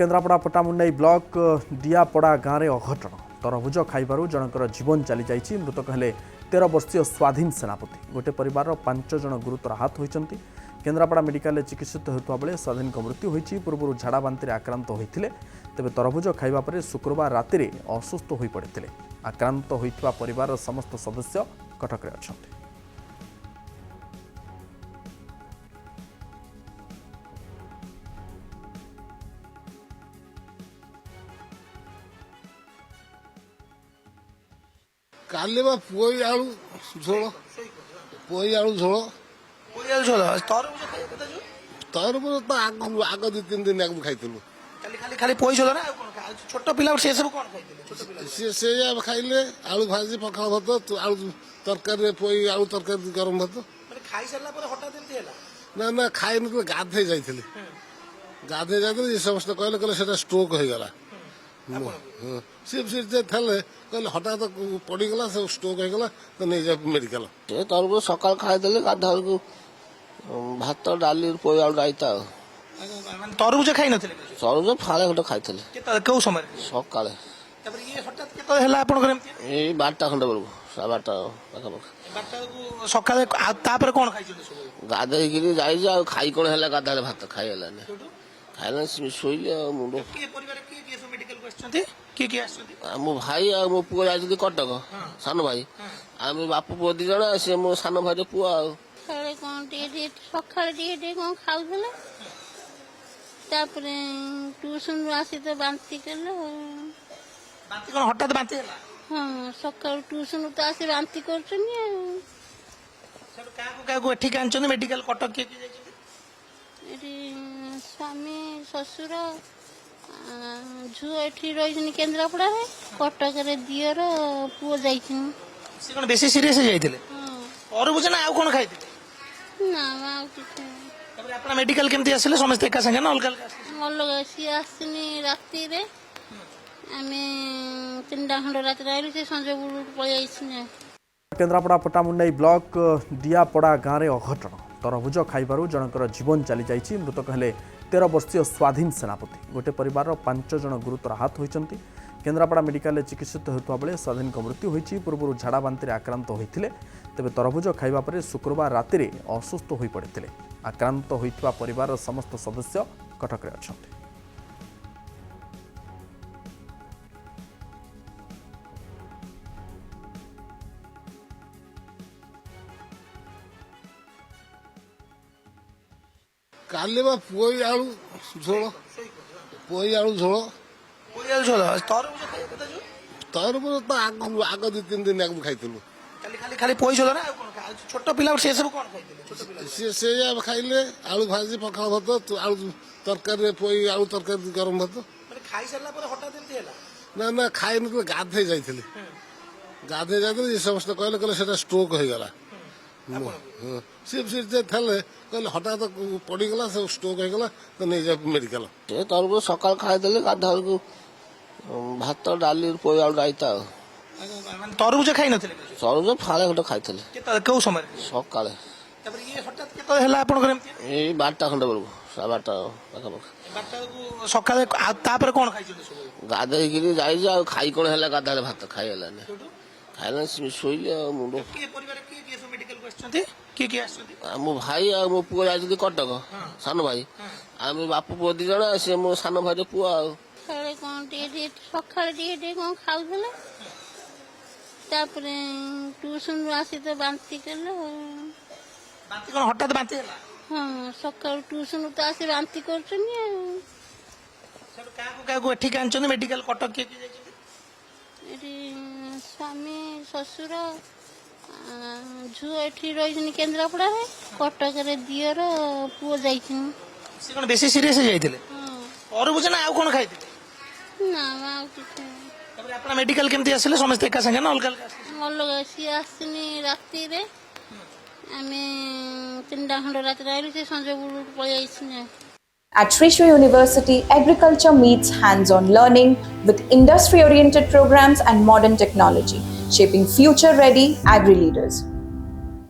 Kendrapara Pattamundai block डियापड़ा गाँव में अघटन तरभुज खाइबारु जनकर जीवन चली जाइछि। मृतक हेले 13 वर्षीय स्वाधीन सेनापति। गोटे परिवार 5 जन गुरुतर आहत होइछन्ति। केन्द्रापड़ा मेडिकल चिकित्सित होता बेले स्वाधीन मृत्यु होइछि। पूर्व झाड़ा बांति आक्रांत होइथिले। तेबे तरभुज खाइबा परे शुक्रवार राति रे असुस्थ होई पड़िथिले। आक्रांत होइथिबा परिवार समस्त सदस्य कटक रे अछन्ति। काली बा पोई आलू झोल पोई आलू झोल तरबुज तो आग 2-3 दिन आगे खाइलु खाली पोई झोल ना छोट पिला से सब कोन खाइले से खाइले आलू भाजी पखाल भात आलू तरकारी पोई आलू तरकारी गरम भात माने खाइ सरला पर हटा देते हैला ना ना खाइ न गाधे जाइथिले ये समस्त कहले कहले सेटा स्ट्रोक हो गला सिर्फ थे कहले हठात पड़गला सब स्ट्रोक हो गला तो नहीं जा मेडिकल तरबुज सकाल खाइदेले गाधा को भात डाली पोई आलू राइता माने तरबुज खाइ नथिले तरबुज फाळे खट खाइथिले केता केउ समय सकाळे तब ये हठात केता हैला आपन घर ए 12टा खंड बेलू 12टा को सकाळे तापर कोन खाइछले सब गाधे गिरी जाई जा खाई कोन हैला गाधाले भात खाइ हैला ने खाइला सोइले मुंडो के परिवार के सब मेडिकल को आछथि के आछथि मो भाई आ मो पुआ जाइथि कटक सान भाई आमे बापू पुआ दी जणा से मो सान भाई पुआ खाले कोन टे सकाळ टे कोन खाउथले तापरे ट्यूशन आसी तो बांती करलो बांती कोन हठात बांती हैला हां सकाळ ट्यूशन तो आसी बांती करछनी सब का को ठीक आनछन मेडिकल कटक के जाइछथि एटी स्वामी ससुर झुओ एठी रहिछनी केन्द्रापड़ा रे कटक रे दियर पुओ जाइछन से कोन बेसी सीरियस जाइथिले और बुझना आ कोन खाइथिले ना आ किछ तबरे आपन मेडिकल केमती आसिले समस्त एका संगे ना अलग अलग सी आसनी राती रे आमे 3टा खंड राती आइलु से संजय बुलु पळि आइछनी। केन्द्रापड़ा पटामुंडाई ब्लॉक डियापड़ा गाँव में अघटन तरभुज खाइबारु जनकर जीवन चली जाइछि। मृतक हेले 13 वर्षीय स्वाधीन सेनापति। गोटे परिवार 5 जन गुरुतर आहत होइछन्ति। केन्द्रापड़ा मेडिकल चिकित्सित होता बेले स्वाधीन मृत्यु होइछि। पूर्व झाड़ा बांति आक्रांत होइथिले। तेबे तरभुज खाइबा परे शुक्रवार राति रे असुस्थ होई पड़िथिले। आक्रांत होइथिबा परिवार समस्त सदस्य कटक रे अछन्ति। काली बा पोई आलू झोल पोई आलू झोल पोई झोल तरबुज खाइ कता जो तरबुज तो आग 2-3 दिन आगे खाइलु खाली पोई झोल ना छोट पिला से सब कोन खाइले छोट पिला से खाइले आलू भाजी पखाल भात आलू तरकारी पोई आलू तरकारी गरम भात माने खाइ सरला पर हटा देते हैला ना ना खाइ न गाधे जाइथिले ये समस्त कहले कहले सेटा स्ट्रोक हो गला सिर्फ थे कहले हठात पड़गला सब स्ट्रोक हो गला तो नहीं जा मेडिकल तरबुज सकाल खाइदेले गाधा को भात डाली पोई आलू राइता माने तरबुज खाइ नथिले तरबुज फाळे खट खाइथिले केता केउ समय सकाळे तबरे ये हठात केता हैला आपन घर ए 12टा खंड बेलू 12टा को सकाळे तापर कोन खाइछले सब गाधे गिरी जाई जा खाई कोन हैला गाधाले भात खाइ हैला ने खाइला सोइले मुंडो के परिवार के सब मेडिकल को आछथि के आछथि मो भाई आ मो पुआ जाइथि कटक सान भाई आमे बापू पुआ दी जणा से मो सान भाई पुआ खाले कोन टे सकाळ टे कोन खाउथले तापरे ट्यूशन आसी तो बांती करलो बांती कोन हठात बांती हैला हां सकाळ ट्यूशन तो आसी बांती करछनी सब का को ठीक आनछन मेडिकल कटक के जाइछथि एटी स्वामी ससुर झुओ एठी रहिछनी केन्द्रापड़ा रे कटक रे दियर पुओ जाइछन से कोन बेसी सीरियस जाइथिले और बुझना आ कोन खाइथिले ना आ किछ तबरे आपन मेडिकल केमती आसिले समस्त एका संगे ना अलग सी आसनी राती रे आमे 3टा खंड राती आइलु से संजय बुलु पळि आइछनी। At Sri Sri University, agriculture meets hands-on learning with industry-oriented programs and modern technology, shaping future-ready agri-leaders.